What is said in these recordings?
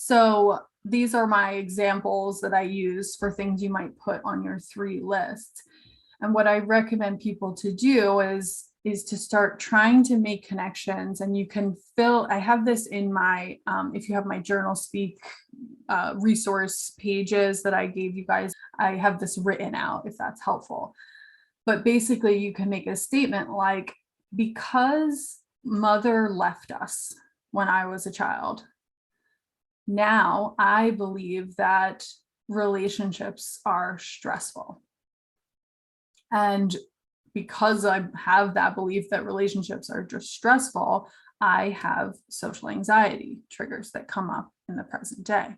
So these are my examples that I use for things you might put on your 3 list. And what I recommend people to do is to start trying to make connections. And you can I have this in my, if you have my Journal Speak resource pages that I gave you guys, I have this written out if that's helpful. But basically you can make a statement like, because mother left us when I was a child, now I believe that relationships are stressful. And because I have that belief that relationships are just stressful, I have social anxiety triggers that come up in the present day.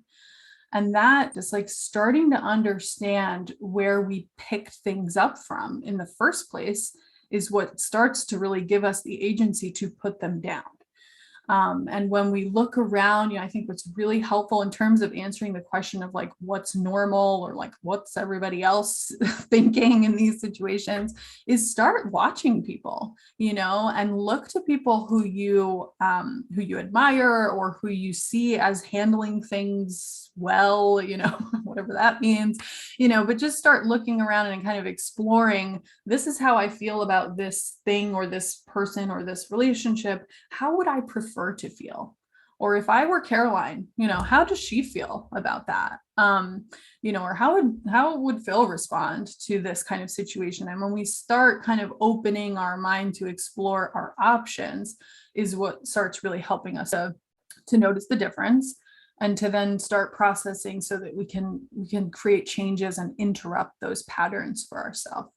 And that is like starting to understand where we picked things up from in the first place is what starts to really give us the agency to put them down. And when we look around, I think what's really helpful in terms of answering the question of like, what's normal or like, what's everybody else thinking in these situations is start watching people, and look to people who you admire or who you see as handling things well, whatever that means, but just start looking around and kind of exploring, this is how I feel about this thing or this person or this relationship. How would I prefer to feel? Or if I were Caroline, how does she feel about that? Or how would Phil respond to this kind of situation? And when we start kind of opening our mind to explore our options is what starts really helping us to notice the difference and to then start processing so that we can create changes and interrupt those patterns for ourselves.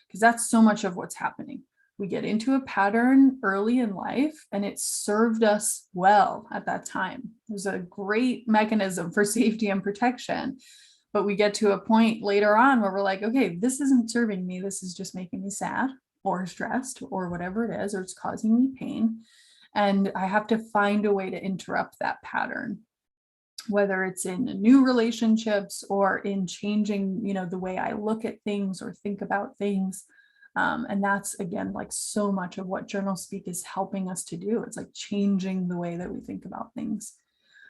Because that's so much of what's happening. We get into a pattern early in life and it served us well at that time. It was a great mechanism for safety and protection. But we get to a point later on where we're like, okay, this isn't serving me. This is just making me sad or stressed or whatever it is, or it's causing me pain. And I have to find a way to interrupt that pattern, whether it's in new relationships or in changing, the way I look at things or think about things. And that's, again, like so much of what Journal Speak is helping us to do. It's like changing the way that we think about things.